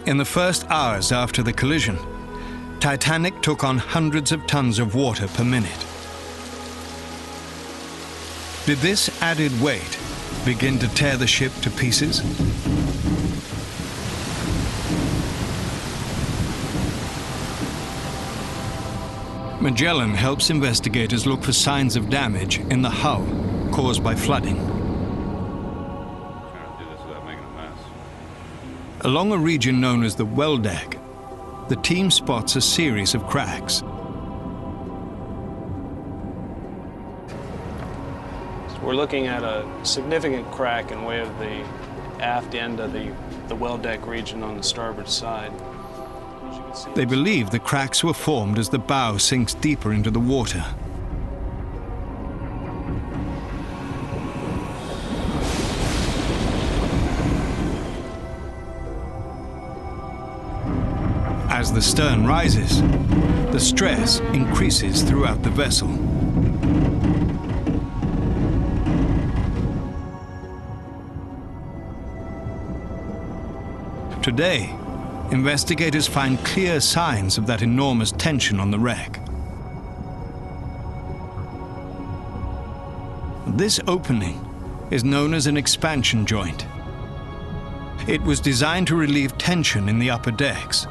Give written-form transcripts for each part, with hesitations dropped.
In the first hours after the collision, Titanic took on hundreds of tons of water per minute. Did this added weight begin to tear the ship to pieces? Magellan helps investigators look for signs of damage in the hull caused by flooding. Along a region known as the well deck, the team spots a series of cracks. We're looking at a significant crack in way of the aft end of the well deck region on the starboard side. They believe the cracks were formed as the bow sinks deeper into the water. As the stern rises, the stress increases throughout the vessel. Today, investigators find clear signs of that enormous tension on the wreck. This opening is known as an expansion joint. It was designed to relieve tension in the upper decks.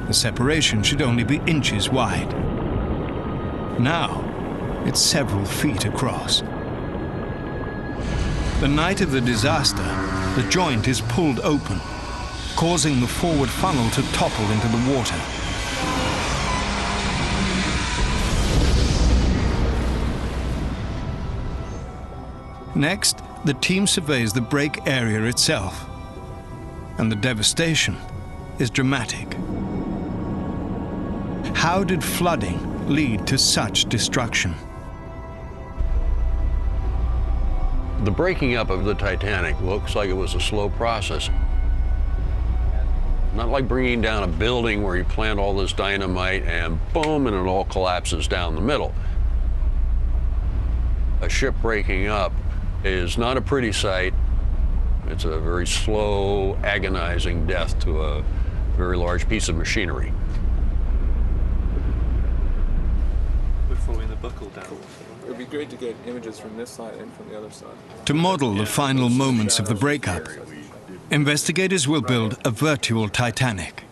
The separation should only be inches wide. Now, it's several feet across. The night of the disaster, the joint is pulled open, causing the forward funnel to topple into the water. Next, the team surveys the break area itself, and the devastation is dramatic. How did flooding lead to such destruction? The breaking up of the Titanic looks like it was a slow process. Not like bringing down a building where you plant all this dynamite and boom, and it all collapses down the middle. A ship breaking up is not a pretty sight. It's a very slow, agonizing death to a very large piece of machinery. It would be great to get images from this side and from the other side. To model the final moments of the breakup, investigators will build a virtual Titanic,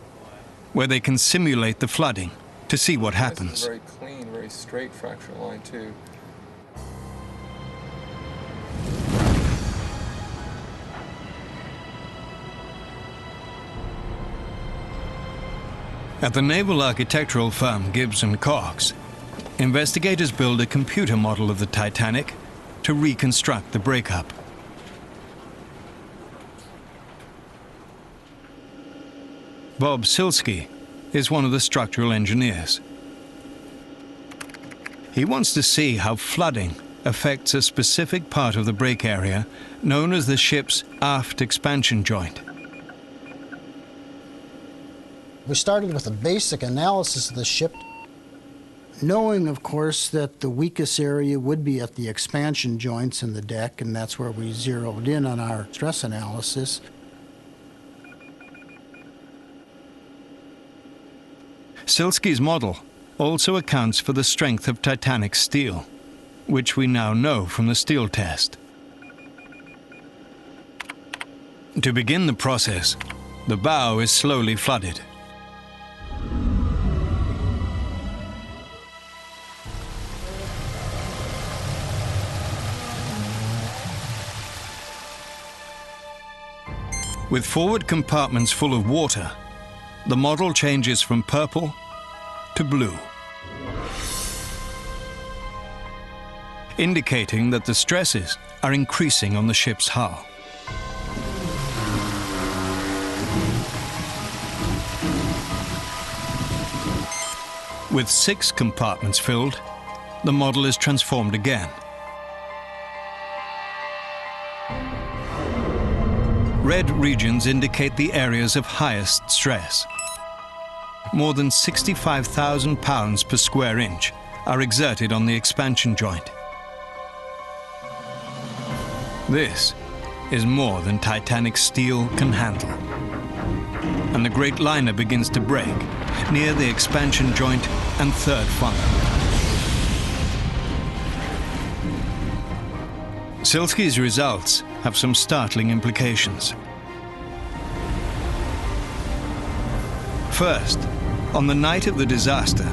where they can simulate the flooding to see what happens. This is a very clean, very straight fracture line, too. At the naval architectural firm Gibbs & Cox, investigators build a computer model of the Titanic to reconstruct the breakup. Bob Silsky is one of the structural engineers. He wants to see how flooding affects a specific part of the break area known as the ship's aft expansion joint. We started with a basic analysis of the ship, knowing, of course, that the weakest area would be at the expansion joints in the deck, and that's where we zeroed in on our stress analysis. Silsky's model also accounts for the strength of Titanic steel, which we now know from the steel test. To begin the process, the bow is slowly flooded. With forward compartments full of water, the model changes from purple to blue, indicating that the stresses are increasing on the ship's hull. With 6 compartments filled, the model is transformed again. Red regions indicate the areas of highest stress. More than 65,000 pounds per square inch are exerted on the expansion joint. This is more than Titanic's steel can handle. And the great liner begins to break near the expansion joint and third funnel. Silsky's results have some startling implications. First, on the night of the disaster,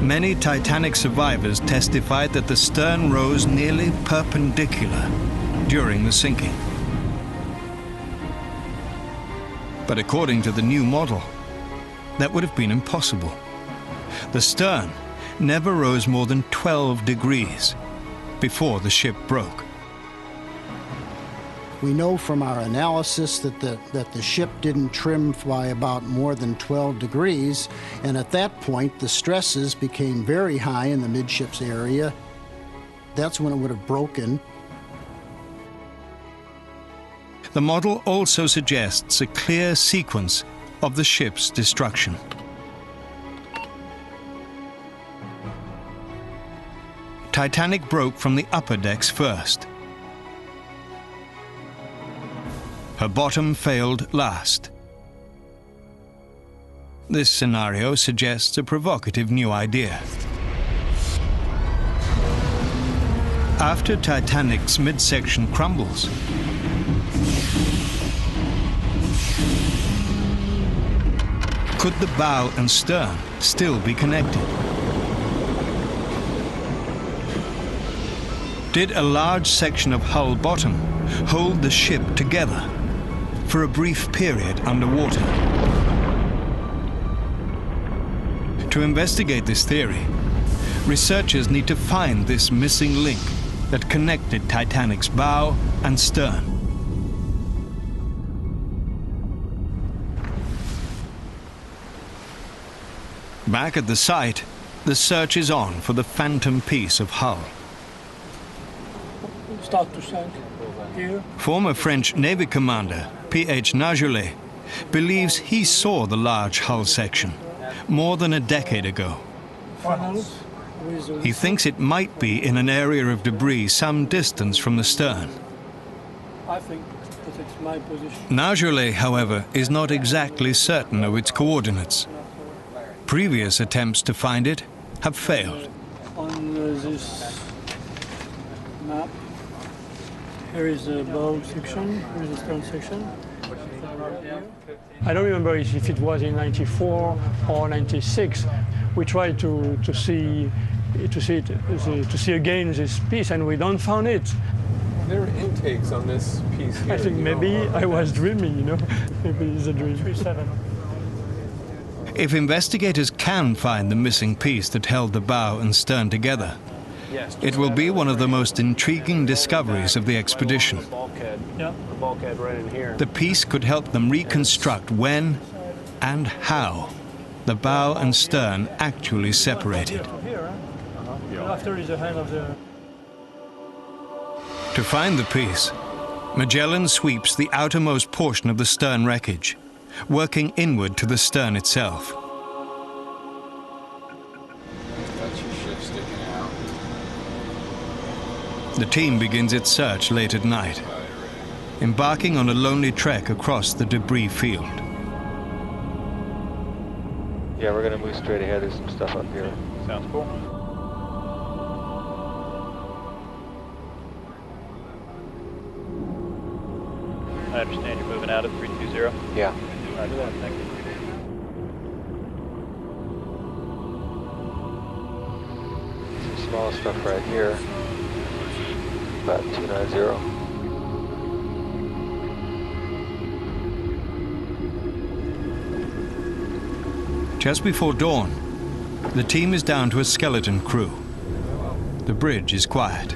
many Titanic survivors testified that the stern rose nearly perpendicular during the sinking. But according to the new model, that would have been impossible. The stern never rose more than 12 degrees before the ship broke. We know from our analysis that the ship didn't trim by about more than 12 degrees, and at that point the stresses became very high in the midships area. That's when it would have broken. The model also suggests a clear sequence of the ship's destruction. Titanic broke from the upper decks first. Her bottom failed last. This scenario suggests a provocative new idea. After Titanic's midsection crumbles, could the bow and stern still be connected? Did a large section of hull bottom hold the ship together for a brief period underwater? To investigate this theory, researchers need to find this missing link that connected Titanic's bow and stern. Back at the site, the search is on for the phantom piece of hull. Start to sink here. Former French Navy commander P.H. Najolet believes he saw the large hull section more than a decade ago. He thinks it might be in an area of debris some distance from the stern. I think that it's my position. Najolet, however, is not exactly certain of its coordinates. Previous attempts to find it have failed. On this map, here is the bow section, here is the stern section. I don't remember if it was in 94 or 96. We tried to see again this piece, and we don't find it. There are intakes on this piece here. I think maybe I was dreaming, you know. Maybe it's a dream. 37. If investigators can find the missing piece that held the bow and stern together, it will be one of the most intriguing discoveries of the expedition. The bulkhead right in here. The piece could help them reconstruct when and how the bow and stern actually separated. After is the hand of the... To find the piece, Magellan sweeps the outermost portion of the stern wreckage, working inward to the stern itself. The team begins its search late at night, embarking on a lonely trek across the debris field. Yeah, we're gonna move straight ahead. There's some stuff up here. Sounds cool. I understand you're moving out of 320? Yeah. Roger that, thank you. Some small stuff right here. About 290. Just before dawn, the team is down to a skeleton crew. The bridge is quiet.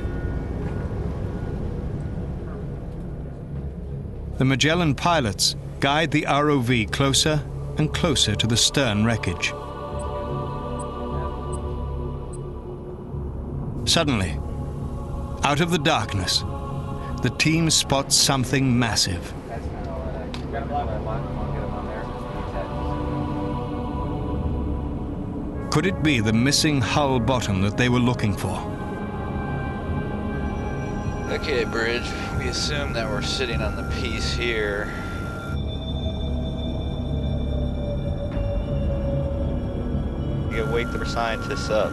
The Magellan pilots guide the ROV closer and closer to the stern wreckage. Suddenly, out of the darkness, the team spots something massive. Could it be the missing hull bottom that they were looking for? Okay, bridge. We assume that we're sitting on the piece here. You gotta wake the scientists up.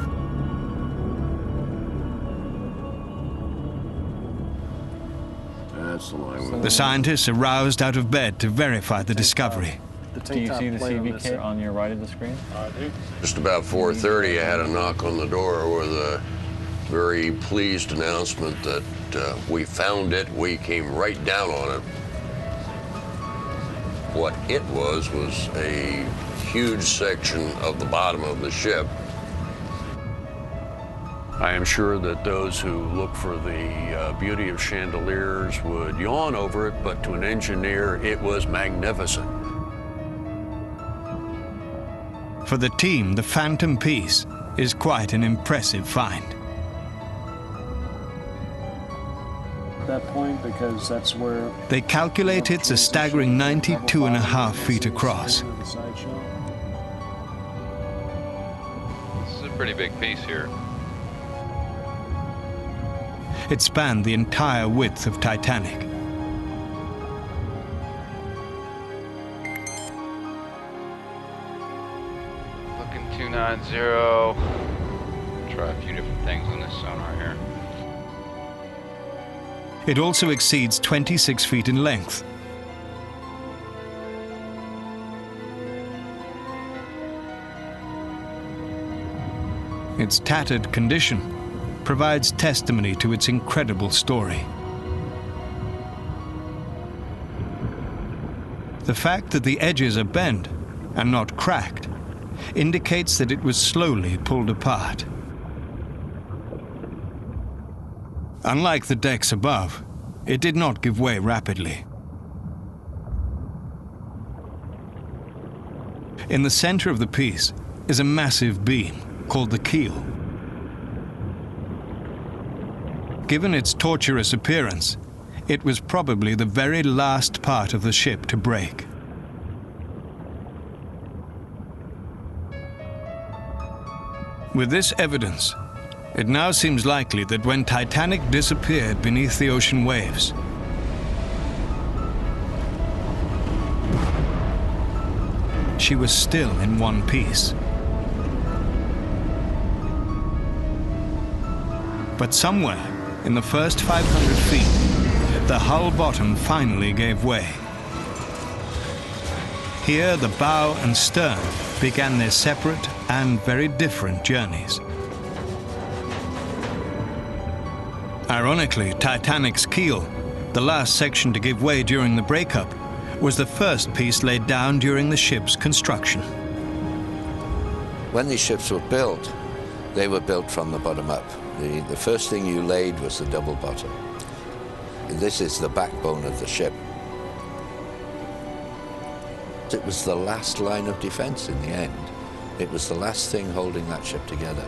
That's the line. The scientists are roused out of bed to verify the discovery. Do you see the CVK on your right of the screen? Just about 4:30, I had a knock on the door with a very pleased announcement that we found it. We came right down on it. What it was a huge section of the bottom of the ship. I am sure that those who look for the beauty of chandeliers would yawn over it, but to an engineer, it was magnificent. For the team, the Phantom piece is quite an impressive find. That point, because that's where They calculate it's a staggering 92.5 feet across. This is a pretty big piece here. It spanned the entire width of Titanic. Looking 290. Try a few different things on this sonar here. It also exceeds 26 feet in length. Its tattered condition provides testimony to its incredible story. The fact that the edges are bent and not cracked indicates that it was slowly pulled apart. Unlike the decks above, it did not give way rapidly. In the center of the piece is a massive beam called the keel. Given its tortuous appearance, it was probably the very last part of the ship to break. With this evidence, it now seems likely that when Titanic disappeared beneath the ocean waves, she was still in one piece. But somewhere in the first 500 feet, the hull bottom finally gave way. Here, the bow and stern began their separate and very different journeys. Ironically, Titanic's keel, the last section to give way during the breakup, was the first piece laid down during the ship's construction. When these ships were built, they were built from the bottom up. The first thing you laid was the double bottom. This is the backbone of the ship. It was the last line of defense in the end. It was the last thing holding that ship together.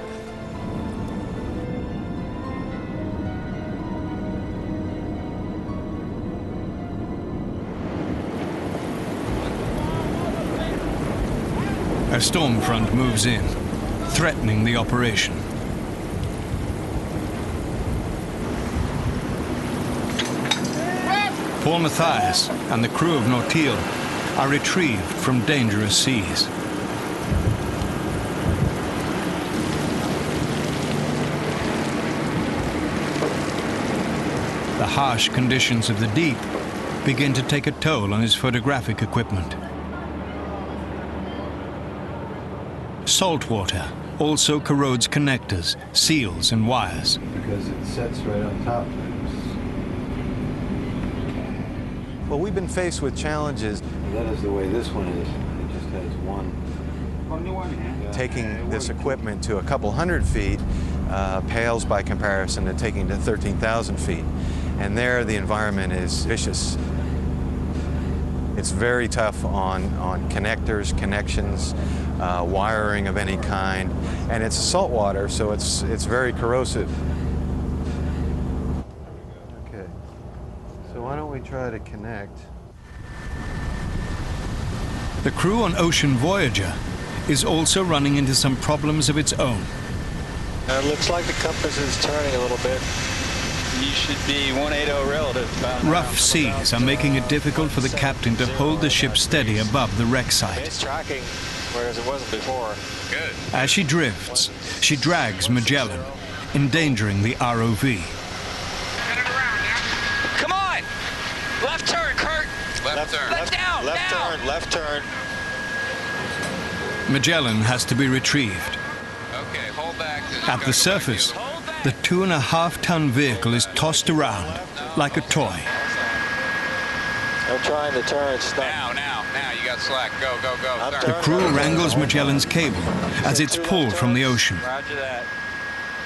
A storm front moves in, threatening the operation. Paul Mathias and the crew of Nautil are retrieved from dangerous seas. The harsh conditions of the deep begin to take a toll on his photographic equipment. Salt water also corrodes connectors, seals, and wires. Because it sets right on top. Well, we've been faced with challenges. That is the way this one is. It just has one. Taking this equipment to a couple hundred feet pales by comparison to taking to 13,000 feet. And there, the environment is vicious. It's very tough on connectors, connections, wiring of any kind, and it's salt water, so it's very corrosive. Okay, so why don't we try to connect? The crew on Ocean Voyager is also running into some problems of its own. It looks like the compass is turning a little bit. You should be 180 relative. Rough seas are making it difficult for the captain to hold the ship steady above the wreck site. It's tracking, whereas it wasn't before. Good. As she drifts, she drags Magellan, endangering the ROV. Come on! Left turn, Kurt! Left turn. Left down! Left down. turn, left turn. Magellan has to be retrieved. Okay, hold back. At the surface, the 2.5-ton vehicle is tossed around like a toy. I'm trying to turn. Now, you got slack. Go, go, go. The crew wrangles Magellan's cable as it's pulled from the ocean. Roger that.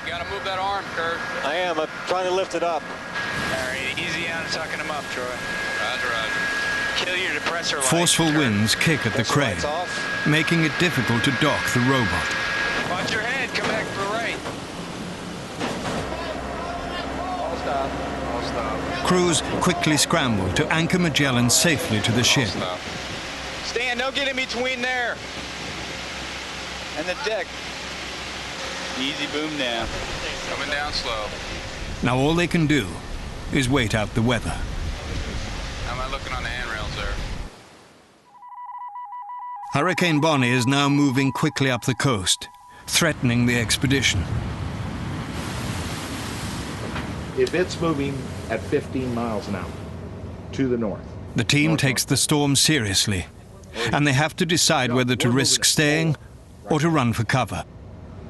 You gotta move that arm, Kurt. I am. I'm trying to lift it up. All right, easy on tucking him up, Troy. Roger, roger. Kill your depressor light. Forceful winds kick at the crane, making it difficult to dock the robot. Watch your head. Come back for right. All stop. All stop. Crews quickly scramble to anchor Magellan safely to the ship. Stan, don't get in between there and the deck. Easy boom down. Coming down slow. Now all they can do is wait out the weather. How am I looking on the handrails there? Hurricane Bonnie is now moving quickly up the coast, threatening the expedition. If it's moving at 15 miles an hour to the north. The team takes the storm seriously, and they have to decide whether to risk staying or to run for cover.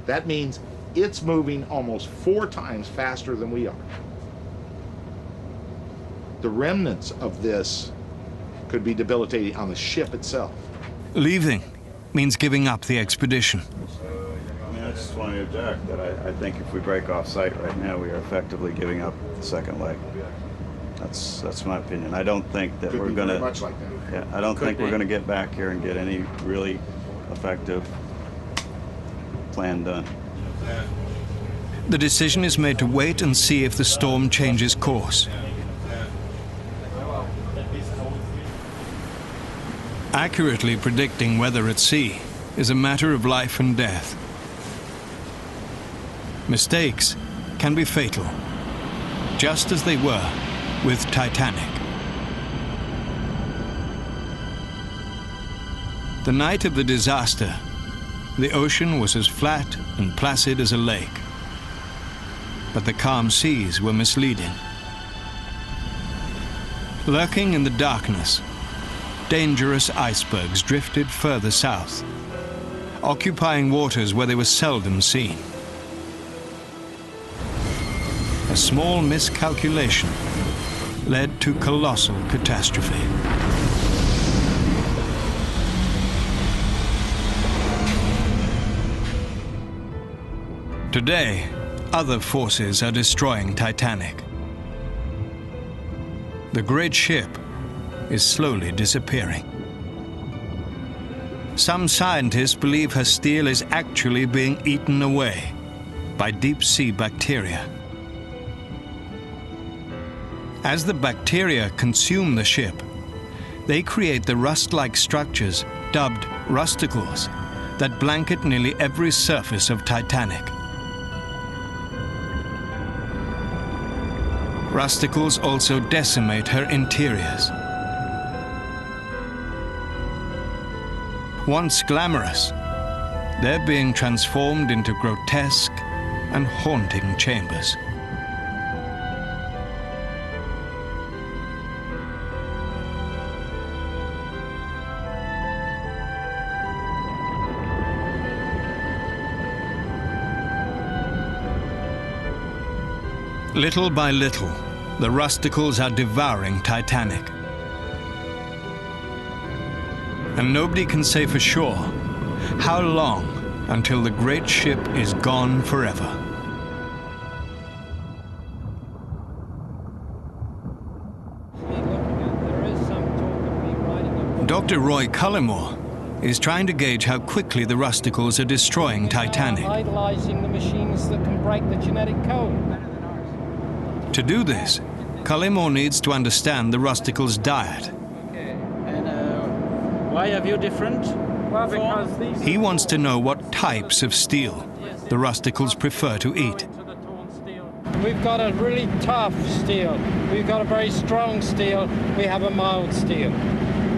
That means it's moving almost 4 times faster than we are. The remnants of this could be debilitating on the ship itself. Leaving means giving up the expedition. I mean, I just want to object that I think if we break off site right now, we are effectively giving up the second leg. That's my opinion. I don't think that we're going to. Much like that. Yeah, I don't think we're going to get back here and get any really effective plan done. The decision is made to wait and see if the storm changes course. Accurately predicting weather at sea is a matter of life and death. Mistakes can be fatal, just as they were with Titanic. The night of the disaster, the ocean was as flat and placid as a lake. But the calm seas were misleading. Lurking in the darkness, dangerous icebergs drifted further south, occupying waters where they were seldom seen. A small miscalculation led to colossal catastrophe. Today, other forces are destroying Titanic. The great ship is slowly disappearing. Some scientists believe her steel is actually being eaten away by deep-sea bacteria. As the bacteria consume the ship, they create the rust-like structures dubbed rusticles that blanket nearly every surface of Titanic. Rusticles also decimate her interiors. Once glamorous, they're being transformed into grotesque and haunting chambers. Little by little, the rusticles are devouring Titanic. And nobody can say for sure how long until the great ship is gone forever. Dr. Roy Cullimore is trying to gauge how quickly the rusticles are destroying Titanic. Idolizing the machines that can break the genetic code. To do this, Cullimore needs to understand the rusticles' diet. Okay. And why are you different? Well, because these... He wants to know what types of steel the rusticles prefer to eat. We've got a really tough steel. We've got a very strong steel. We have a mild steel.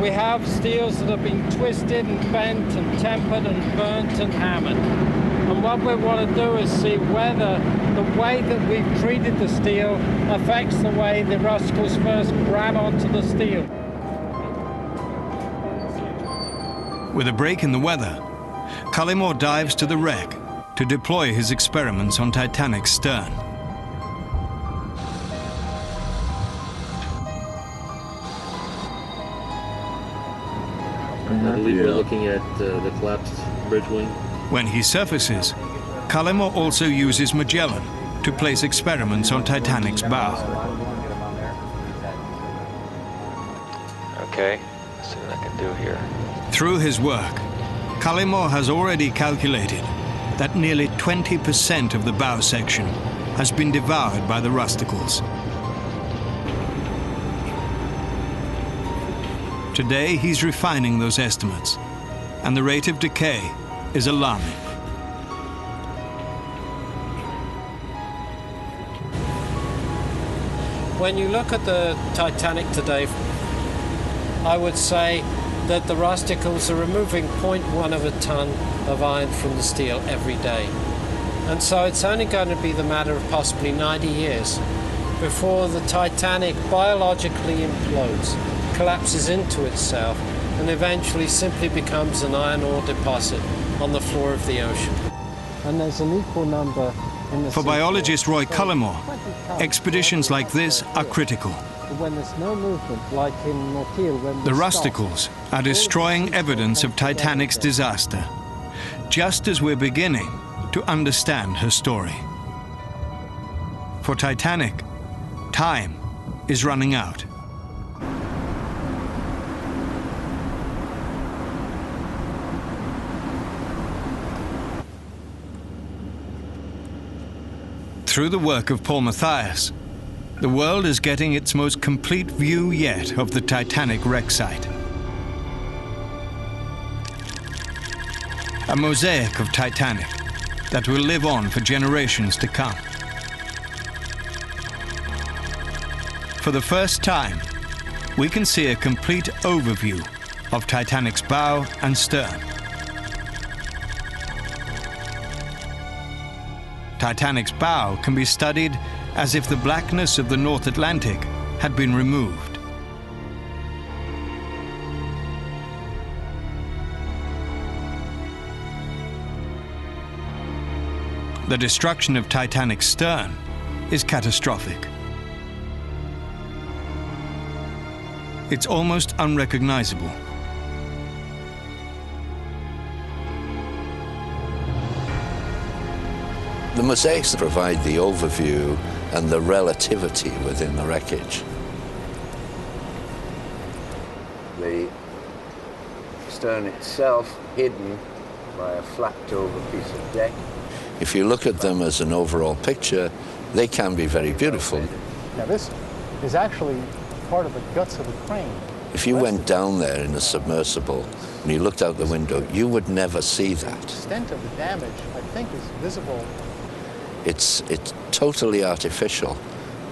We have steels that have been twisted and bent and tempered and burnt and hammered. And what we want to do is see whether the way that we've treated the steel affects the way the rusticles first grab onto the steel. With a break in the weather, Cullimore dives to the wreck to deploy his experiments on Titanic's stern. I believe we're looking at the collapsed bridge wing. When he surfaces, Cullimore also uses Magellan to place experiments on Titanic's bow. Okay, let's see what I can do here. Through his work, Cullimore has already calculated that nearly 20% of the bow section has been devoured by the rusticles. Today, he's refining those estimates, and the rate of decay is alarming. When you look at the Titanic today, I would say that the rusticles are removing 0.1 of a ton of iron from the steel every day. And so it's only going to be the matter of possibly 90 years before the Titanic biologically implodes, collapses into itself, and eventually simply becomes an iron ore deposit on the floor of the ocean. And there's an equal number in the For biologist Roy Cullimore, expeditions like this are critical. When there's no movement, like in Nautil, when The rusticles are destroying evidence of Titanic's disaster, just as we're beginning to understand her story. For Titanic, time is running out. Through the work of Paul Mathias, the world is getting its most complete view yet of the Titanic wreck site. A mosaic of Titanic that will live on for generations to come. For the first time, we can see a complete overview of Titanic's bow and stern. Titanic's bow can be studied as if the blackness of the North Atlantic had been removed. The destruction of Titanic's stern is catastrophic. It's almost unrecognizable. The mosaics provide the overview and the relativity within the wreckage. The stern itself hidden by a flapped over piece of deck. If you look at them as an overall picture, they can be very beautiful. Now this is actually part of the guts of the crane. If you went down there in a submersible and you looked out the window, you would never see that. The extent of the damage, I think, is visible. It's totally artificial,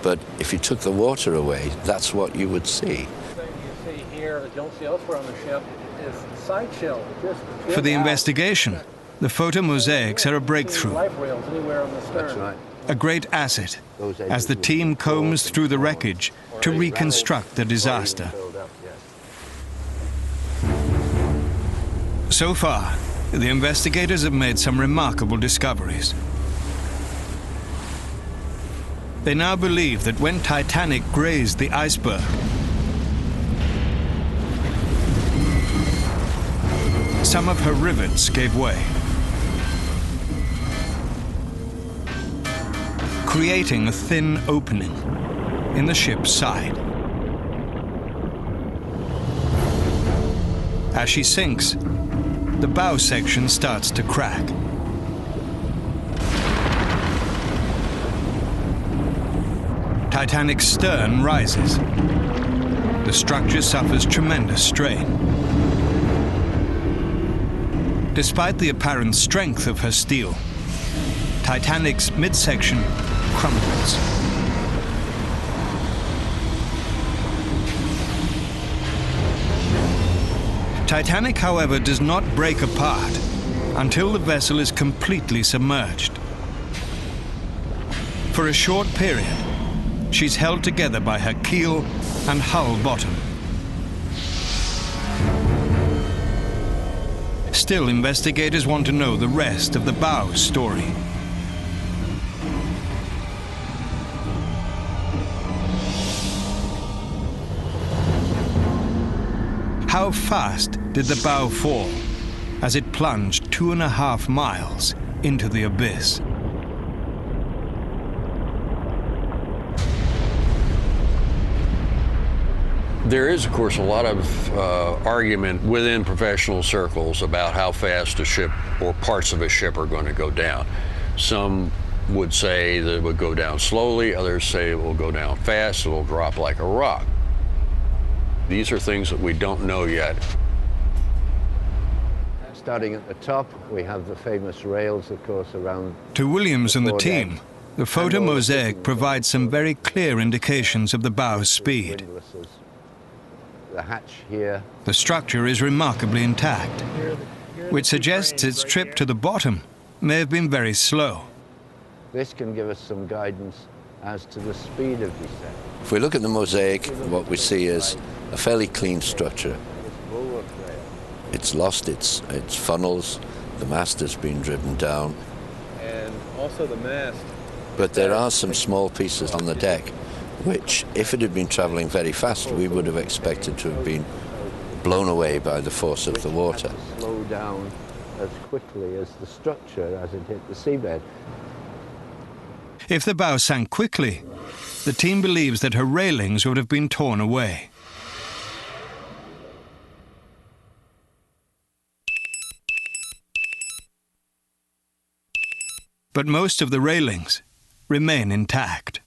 but if you took the water away, that's what you would see. The thing you see here that you don't see elsewhere on the ship is side shell. For the investigation, the photo mosaics are a breakthrough. Life rails anywhere on the stern. That's right. A great asset as the team combs through the wreckage to reconstruct the disaster. So far, the investigators have made some remarkable discoveries. They now believe that when Titanic grazed the iceberg, some of her rivets gave way, creating a thin opening in the ship's side. As she sinks, the bow section starts to crack. Titanic's stern rises. The structure suffers tremendous strain. Despite the apparent strength of her steel, Titanic's midsection crumbles. Titanic, however, does not break apart until the vessel is completely submerged. For a short period, she's held together by her keel and hull bottom. Still, investigators want to know the rest of the bow story. How fast did the bow fall as it plunged 2.5 miles into the abyss? There is, of course, a lot of argument within professional circles about how fast a ship or parts of a ship are going to go down. Some would say that it would go down slowly, others say it will go down fast, it will drop like a rock. These are things that we don't know yet. Starting at the top, we have the famous rails, of course, around... To Williams and the team, the photo mosaic provides some very clear indications of the bow's speed. The hatch here. The structure is remarkably intact, which suggests its trip to the bottom may have been very slow. This can give us some guidance as to the speed of descent. If we look at the mosaic, what we see is a fairly clean structure. It's lost its funnels, the mast has been driven down. And also the mast. But there are some small pieces on the deck, which, if it had been traveling very fast, we would have expected to have been blown away by the force of the water. Slow down as quickly as the structure as it hit the seabed. If the bow sank quickly, the team believes that her railings would have been torn away. But most of the railings remain intact.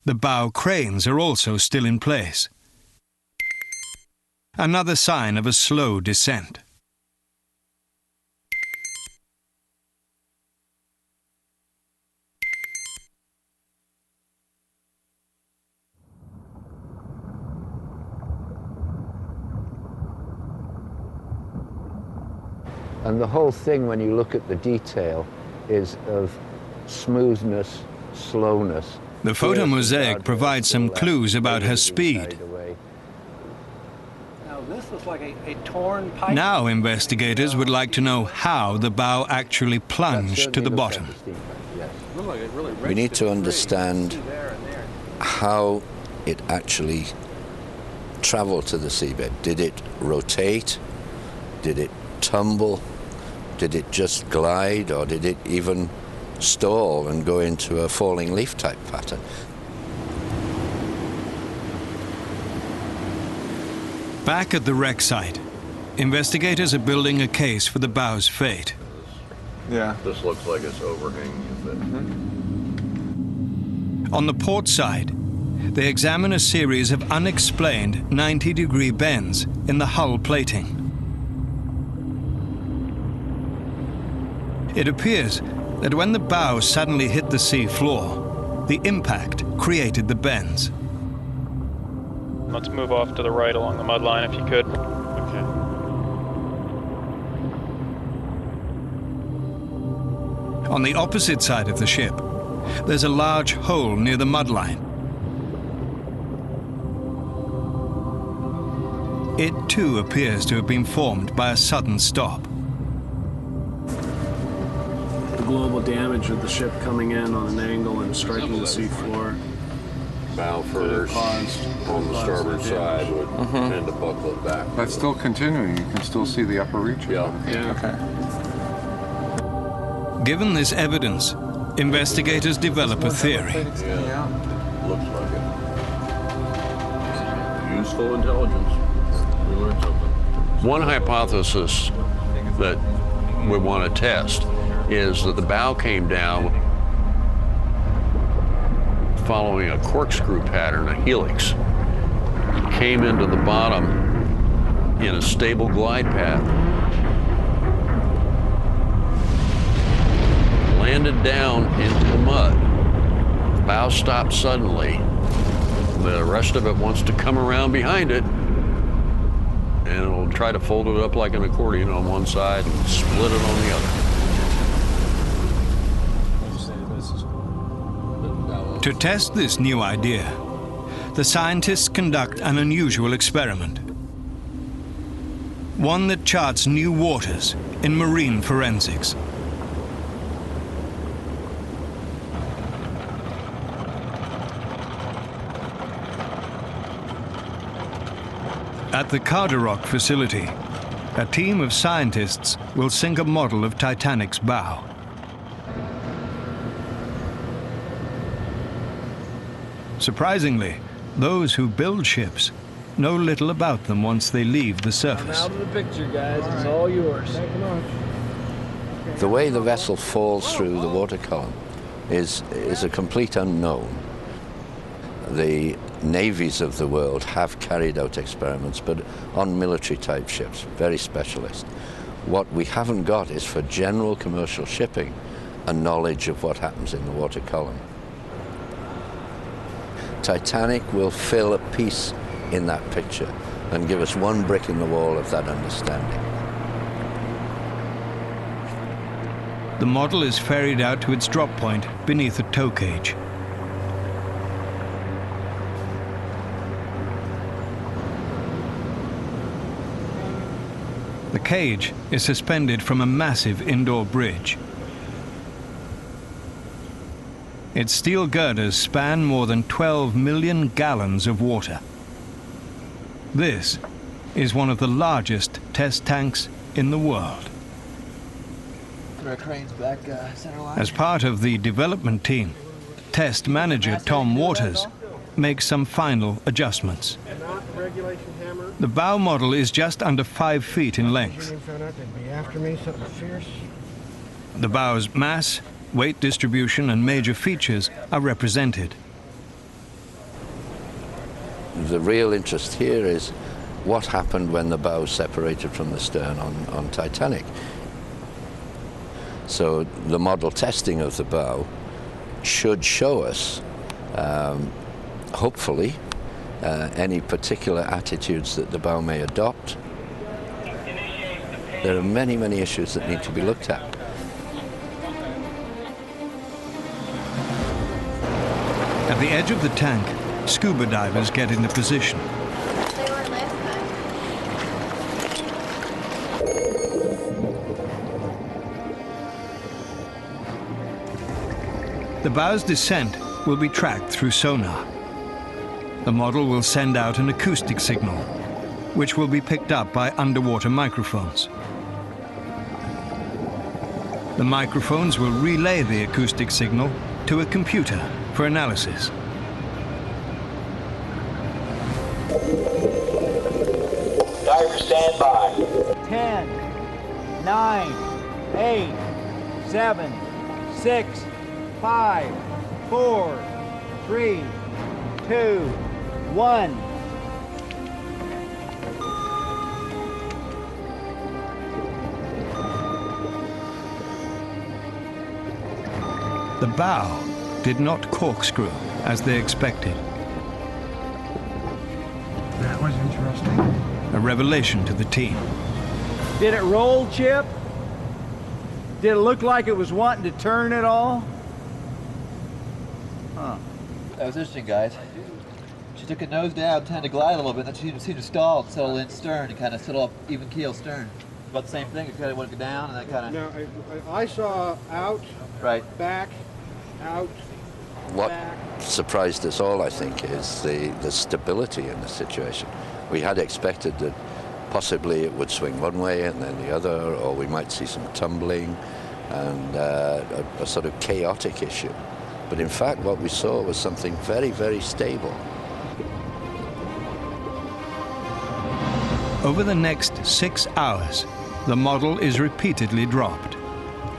The bow cranes are also still in place. Another sign of a slow descent. And the whole thing, when you look at the detail, is of smoothness, slowness. The photo mosaic provides some clues about her speed. Now this looks like a torn pipe. Now investigators would like to know how the bow actually plunged to the bottom. We need to understand how it actually traveled to the seabed. Did it rotate? Did it tumble? Did it just glide, or did it even stall and go into a falling leaf type pattern? Back at the wreck site, investigators are building a case for the bow's fate. Yeah. This looks like it's overhanging a bit. On the port side, they examine a series of unexplained 90-degree bends in the hull plating. It appears that when the bow suddenly hit the sea floor, the impact created the bends. Let's move off to the right along the mud line if you could. Okay. On the opposite side of the ship, there's a large hole near the mud line. It too appears to have been formed by a sudden stop. The global damage of the ship coming in on an angle and striking the sea floor. Bow first, on the starboard side would tend to buckle it back. That's still continuing. You can still see the upper reaches. Yeah. Okay. Given this evidence, investigators develop a theory. Yeah, looks like it. Useful intelligence. We learned something. One hypothesis that we want to test is that the bow came down following a corkscrew pattern, a helix. Came into the bottom in a stable glide path. Landed down into the mud. The bow stopped suddenly. The rest of it wants to come around behind it, and it'll try to fold it up like an accordion on one side and split it on the other. To test this new idea, the scientists conduct an unusual experiment. One that charts new waters in marine forensics. At the Carderock facility, a team of scientists will sink a model of Titanic's bow. Surprisingly, those who build ships know little about them once they leave the surface. I'm out of the picture, guys. It's all yours. The way the vessel falls through the water column is a complete unknown. The navies of the world have carried out experiments, but on military-type ships, very specialist. What we haven't got is for general commercial shipping a knowledge of what happens in the water column. Titanic will fill a piece in that picture and give us one brick in the wall of that understanding. The model is ferried out to its drop point beneath a tow cage. The cage is suspended from a massive indoor bridge. Its steel girders span more than 12 million gallons of water. This is one of the largest test tanks in the world. Our crane's back center line. As part of the development team, test manager Tom Waters makes some final adjustments. The bow model is just under 5 feet in length. The bow's mass, weight distribution and major features are represented. The real interest here is what happened when the bow separated from the stern on Titanic. So the model testing of the bow should show us, hopefully, any particular attitudes that the bow may adopt. There are many, many issues that need to be looked at. At the edge of the tank, scuba divers get into position. The bow's descent will be tracked through sonar. The model will send out an acoustic signal, which will be picked up by underwater microphones. The microphones will relay the acoustic signal to a computer for analysis. Diver stand by. 10, 9, 8, 7, 6, 5, 4, 3, 2, 1. The bow did not corkscrew as they expected. That was interesting. A revelation to the team. Did it roll, Chip? Did it look like it was wanting to turn at all? Huh. That was interesting, guys. She took a nose down, tended to glide a little bit, then she seemed to stall, settle in stern, and kind of settle up even keel stern. About the same thing, it kind of went down, and then kind of... No, I saw out, right, back, out, What back. surprised us all, I think, is the stability in the situation. We had expected that possibly it would swing one way and then the other, or we might see some tumbling and a sort of chaotic issue. But in fact, what we saw was something very, very stable. Over the next 6 hours, the model is repeatedly dropped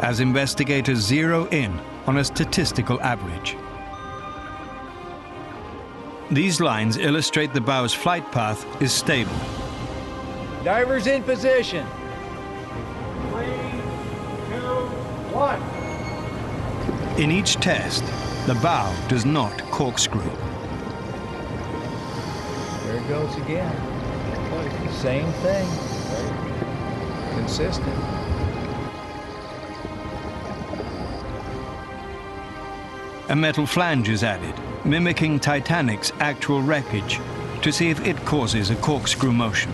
as investigators zero in on a statistical average. These lines illustrate the bow's flight path is stable. Divers in position. 3, 2, 1. In each test, the bow does not corkscrew. There it goes again. Same thing. Consistent. A metal flange is added, mimicking Titanic's actual wreckage, to see if it causes a corkscrew motion.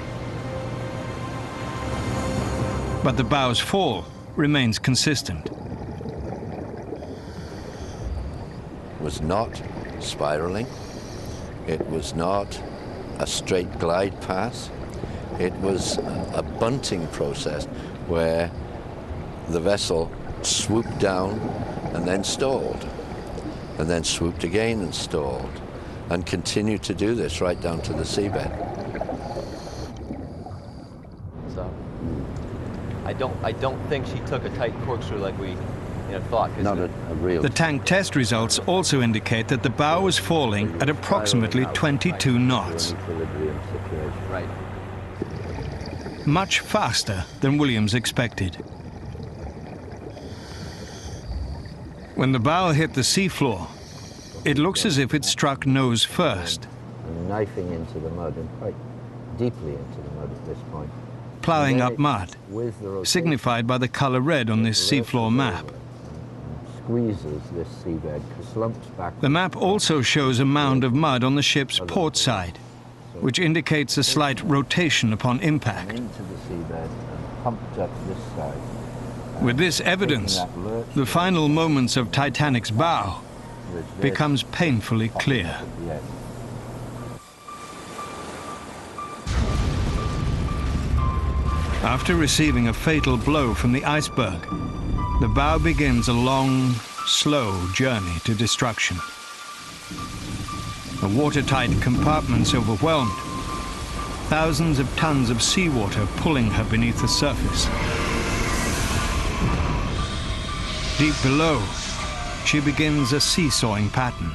But the bow's fall remains consistent. It was not spiraling. It was not a straight glide path. It was a bunting process where the vessel swooped down and then stalled, and then swooped again and stalled, and continued to do this right down to the seabed. So I don't think she took a tight corkscrew like we thought. Not a real. The tank test results also indicate that the bow was falling at approximately 22 knots. Right. Much faster than Williams expected. When the bow hit the seafloor, it looks as if it struck nose first, knifing into the mud, and quite deeply into the mud at this point. plowing up mud, signified by the color red on this seafloor map. Squeezes this seabed, slumps back. The map also shows a mound of mud on the ship's port side, which indicates a slight rotation upon impact. Into the seabed and pumped up this side. With this evidence, the final moments of Titanic's bow becomes painfully clear. After receiving a fatal blow from the iceberg, the bow begins a long, slow journey to destruction. The watertight compartment's overwhelmed, thousands of tons of seawater pulling her beneath the surface. Deep below, she begins a seesawing pattern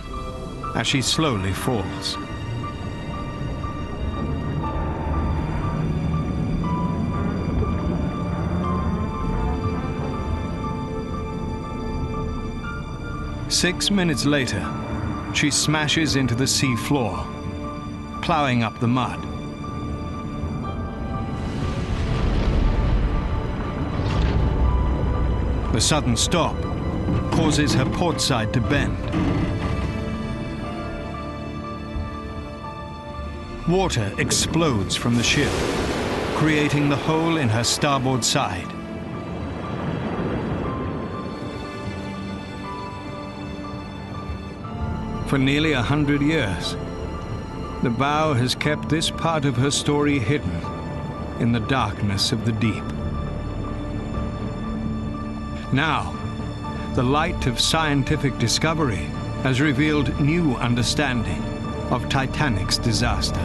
as she slowly falls. Six minutes later, she smashes into the sea floor, plowing up the mud. The sudden stop causes her port side to bend. Water explodes from the ship, creating the hole in her starboard side. For nearly 100 years, the bow has kept this part of her story hidden in the darkness of the deep. Now, the light of scientific discovery has revealed new understanding of Titanic's disaster.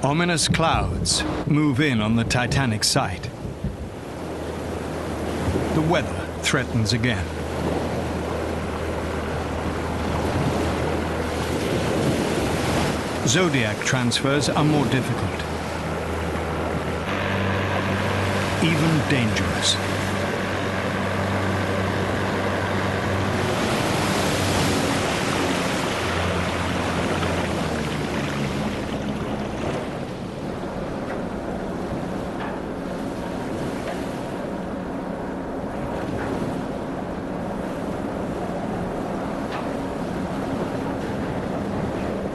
Ominous clouds move in on the Titanic site. The weather threatens again. Zodiac transfers are more difficult, even dangerous.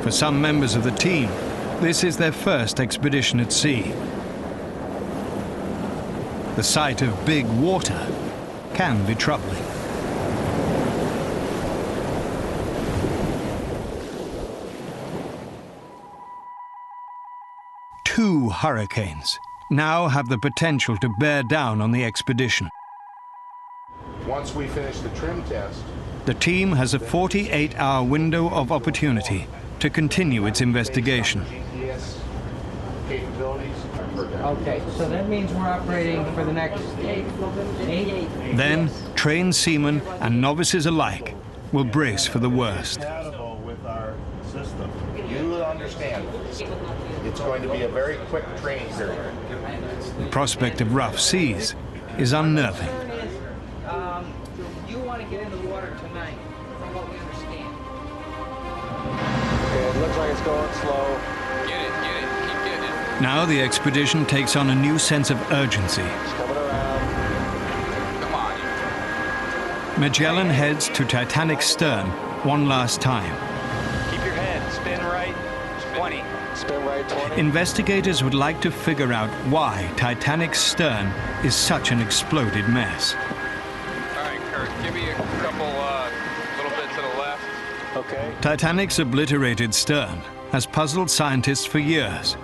For some members of the team, this is their first expedition at sea. The sight of big water can be troubling. Two hurricanes now have the potential to bear down on the expedition. Once we finish the trim test, the team has a 48-hour window of opportunity to continue its investigation. Okay, so that means we're operating for the next 8? Then, trained seamen and novices alike will brace for the worst. With our system. You understand, it's going to be a very quick training period. The prospect of rough seas is unnerving. You want to get in the water tonight, from what we understand. Okay, it looks like it's going slow. Get it, keep getting it. Now the expedition takes on a new sense of urgency. It's coming around. Come on. Magellan heads to Titanic's stern one last time. Keep your head, spin right, 20. Spin right 20. Investigators would like to figure out why Titanic's stern is such an exploded mess. All right, Kurt, give me a couple little bit to the left. Okay. Titanic's obliterated stern has puzzled scientists for years.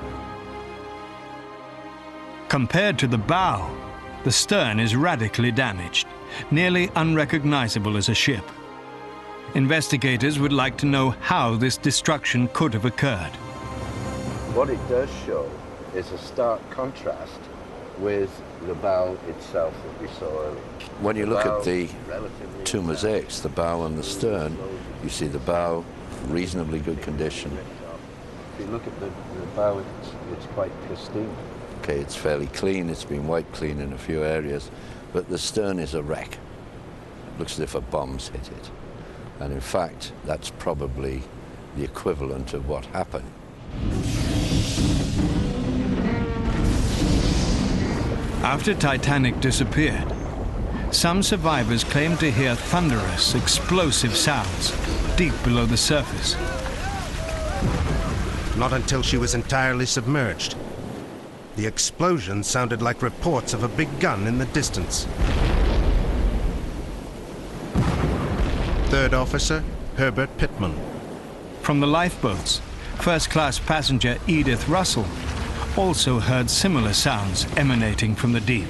Compared to the bow, the stern is radically damaged, nearly unrecognizable as a ship. Investigators would like to know how this destruction could have occurred. What it does show is a stark contrast with the bow itself that we saw earlier. When you look at the two mosaics, the bow and the stern, you see the bow, reasonably good condition. If you look at the bow, it's quite pristine. Okay, it's fairly clean, it's been wiped clean in a few areas, but the stern is a wreck. It looks as if a bomb's hit it. And in fact, that's probably the equivalent of what happened. After Titanic disappeared, some survivors claimed to hear thunderous, explosive sounds deep below the surface. Not until she was entirely submerged. The explosion sounded like reports of a big gun in the distance. Third Officer Herbert Pittman. From the lifeboats, first-class passenger Edith Russell also heard similar sounds emanating from the deep.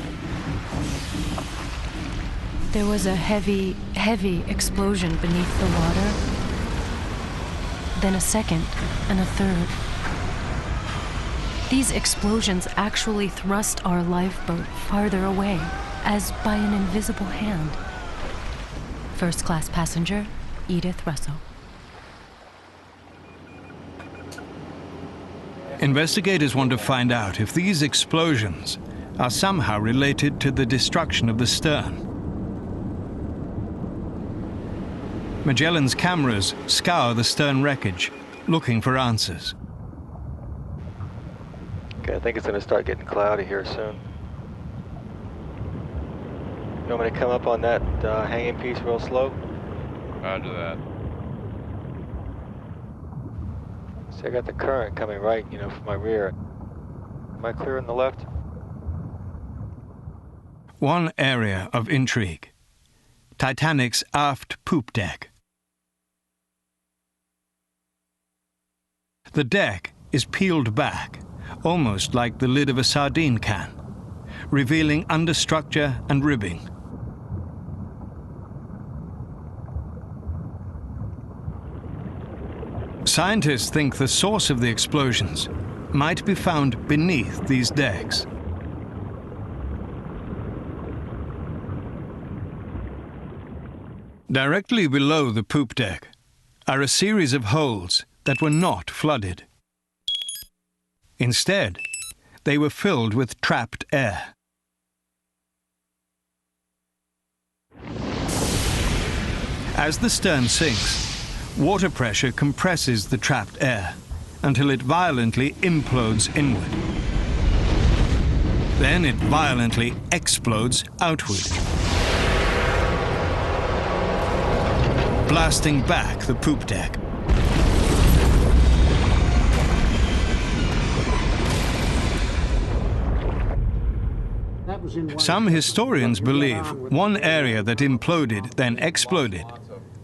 There was a heavy, heavy explosion beneath the water, then a second and a third. These explosions actually thrust our lifeboat farther away, as by an invisible hand. First-class passenger Edith Russell. Investigators want to find out if these explosions are somehow related to the destruction of the stern. Magellan's cameras scour the stern wreckage, looking for answers. Okay, I think it's going to start getting cloudy here soon. You want me to come up on that hanging piece real slow? Roger that. See, I got the current coming right, from my rear. Am I clear on the left? One area of intrigue: Titanic's aft poop deck. The deck is peeled back, almost like the lid of a sardine can, revealing understructure and ribbing. Scientists think the source of the explosions might be found beneath these decks. Directly below the poop deck are a series of holes that were not flooded. Instead, they were filled with trapped air. As the stern sinks, water pressure compresses the trapped air until it violently implodes inward. Then it violently explodes outward, blasting back the poop deck. Some historians believe one area that imploded, then exploded,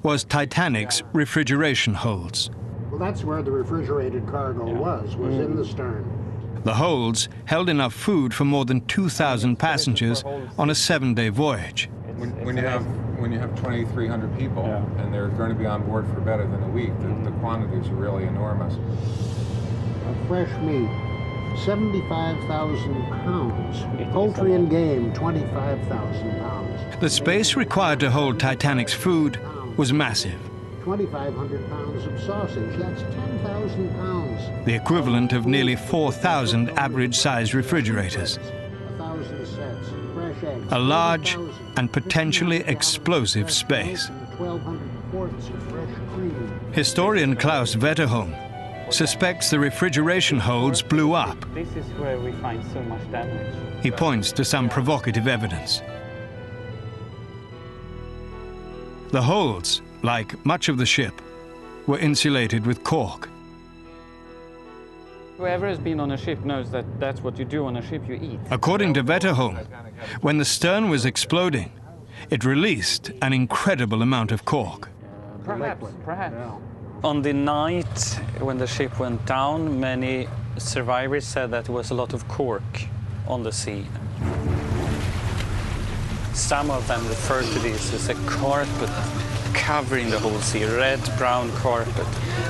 was Titanic's refrigeration holds. Well, that's where the refrigerated cargo was in the stern. The holds held enough food for more than 2,000 passengers on a 7-day voyage. When when you have 2,300 people and they're going to be on board for better than a week, the quantities are really enormous. Of fresh meat, 75,000 pounds. Poultry and game, 25,000 pounds. The space required to hold Titanic's food was massive. 2,500 pounds of sausage, that's 10,000 pounds. The equivalent of nearly 4,000 average-sized refrigerators. 1,000 sets, fresh eggs. A large and potentially explosive space. 1,200 quarts of fresh cream. Historian Klaus Wetterholm suspects the refrigeration holds blew up. This is where we find so much damage. He points to some provocative evidence. The holds, like much of the ship, were insulated with cork. Whoever has been on a ship knows that that's what you do on a ship, you eat. According to Wetterholm, when the stern was exploding, it released an incredible amount of cork. Perhaps. On the night when the ship went down, many survivors said that there was a lot of cork on the sea. Some of them refer to this as a carpet covering the whole sea, red-brown carpet,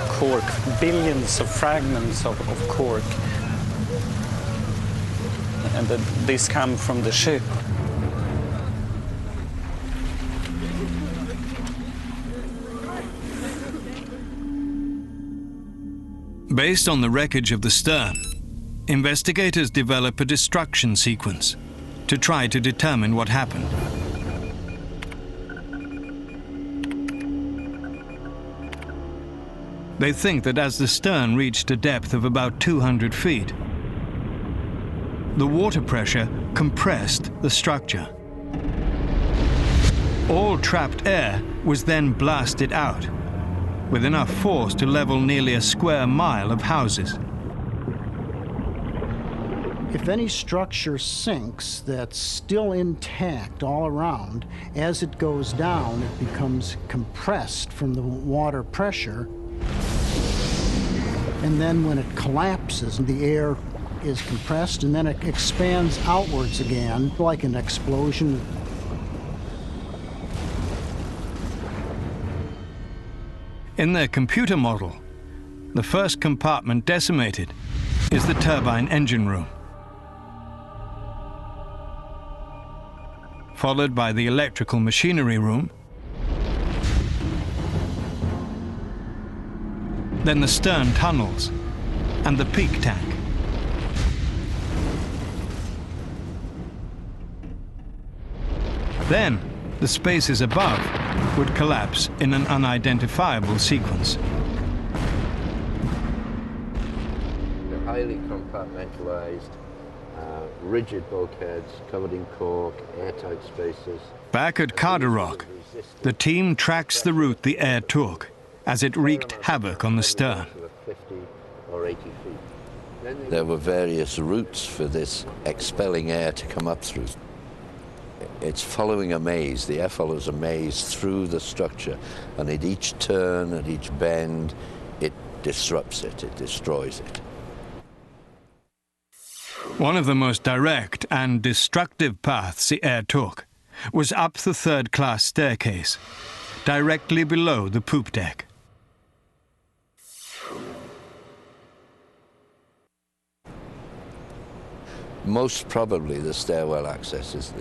cork, billions of fragments of cork. And this come from the ship. Based on the wreckage of the stern, investigators develop a destruction sequence to try to determine what happened. They think that as the stern reached a depth of about 200 feet, the water pressure compressed the structure. All trapped air was then blasted out, with enough force to level nearly a square mile of houses. If any structure sinks that's still intact all around, as it goes down, it becomes compressed from the water pressure. And then when it collapses, the air is compressed, and then it expands outwards again, like an explosion. In their computer model, the first compartment decimated is the turbine engine room, followed by the electrical machinery room, then the stern tunnels and the peak tank. Then, the spaces above would collapse in an unidentifiable sequence. They're highly compartmentalized, rigid bulkheads covered in cork, airtight spaces. Back at Carderock, the team tracks the route the air took as it wreaked havoc on the stern. 50 or 80 feet. There were various routes for this expelling air to come up through. It's following a maze. The air follows a maze through the structure, and at each turn, at each bend, it disrupts it, it destroys it. One of the most direct and destructive paths the air took was up the third-class staircase, directly below the poop deck. Most probably the stairwell access is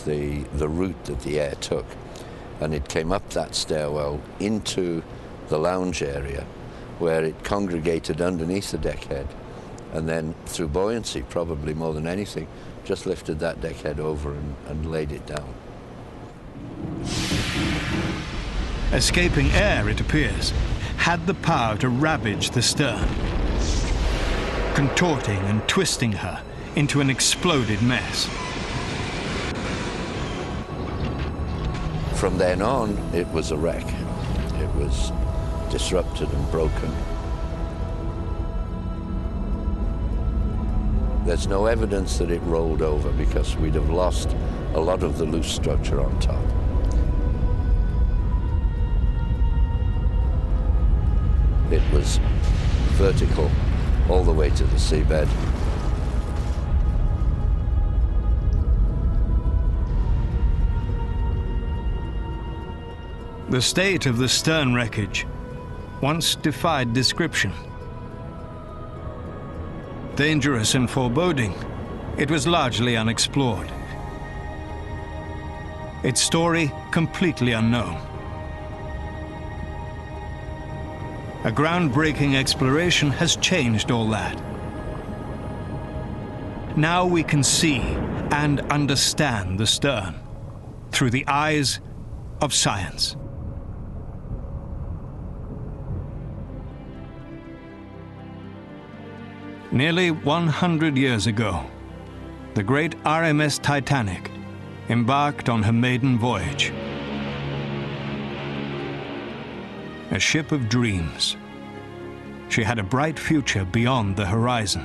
the route that the air took, and it came up that stairwell into the lounge area where it congregated underneath the deckhead, and then through buoyancy, probably more than anything, just lifted that deckhead over and laid it down. Escaping air, it appears, had the power to ravage the stern, contorting and twisting her into an exploded mess. From then on, it was a wreck. It was disrupted and broken. There's no evidence that it rolled over because we'd have lost a lot of the loose structure on top. It was vertical all the way to the seabed. The state of the stern wreckage once defied description. Dangerous and foreboding, it was largely unexplored. Its story completely unknown. A groundbreaking exploration has changed all that. Now we can see and understand the stern through the eyes of science. Nearly 100 years ago, the great RMS Titanic embarked on her maiden voyage. A ship of dreams. She had a bright future beyond the horizon.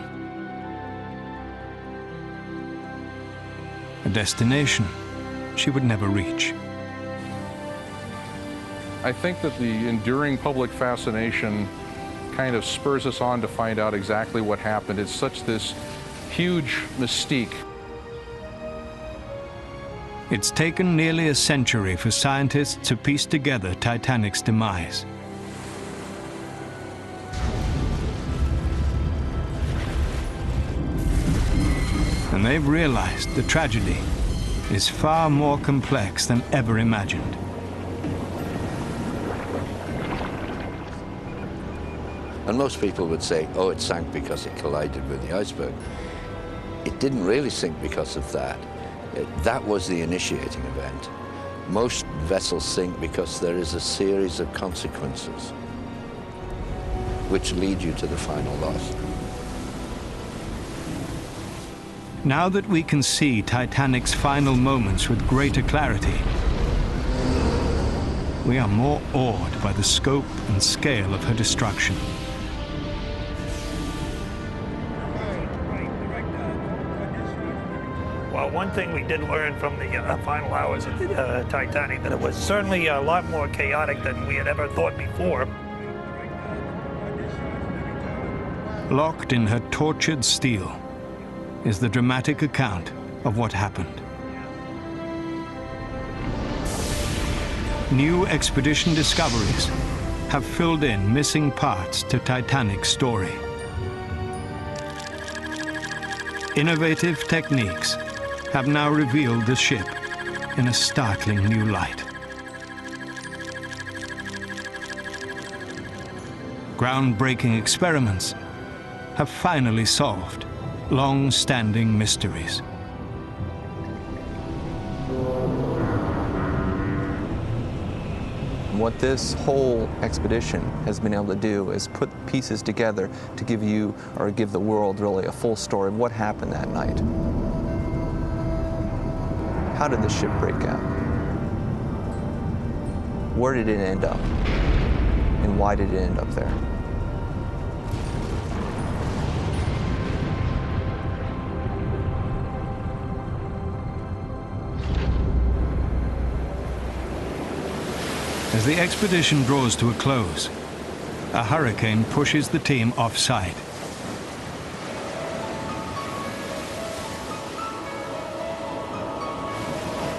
A destination she would never reach. I think that the enduring public fascination kind of spurs us on to find out exactly what happened. It's such this huge mystique. It's taken nearly a century for scientists to piece together Titanic's demise. And they've realized the tragedy is far more complex than ever imagined. And most people would say, oh, it sank because it collided with the iceberg. It didn't really sink because of that. That was the initiating event. Most vessels sink because there is a series of consequences which lead you to the final loss. Now that we can see Titanic's final moments with greater clarity, we are more awed by the scope and scale of her destruction. Well, one thing we did learn from the final hours of the Titanic, that it was certainly a lot more chaotic than we had ever thought before. Locked in her tortured steel is the dramatic account of what happened. New expedition discoveries have filled in missing parts to Titanic's story. Innovative techniques have now revealed the ship in a startling new light. Groundbreaking experiments have finally solved long-standing mysteries. What this whole expedition has been able to do is put pieces together to give you, or give the world really, a full story of what happened that night. How did the ship break out? Where did it end up? And why did it end up there? As the expedition draws to a close, a hurricane pushes the team off-site.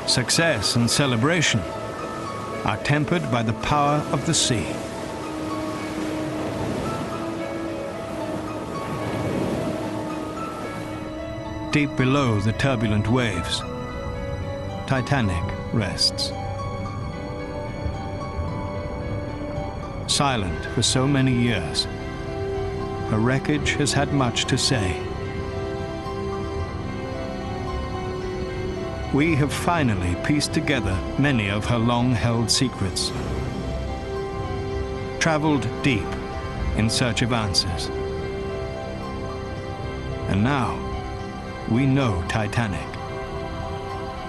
Success and celebration are tempered by the power of the sea. Deep below the turbulent waves, Titanic rests. Silent for so many years, her wreckage has had much to say. We have finally pieced together many of her long-held secrets, traveled deep in search of answers. And now, we know Titanic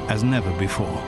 as never before.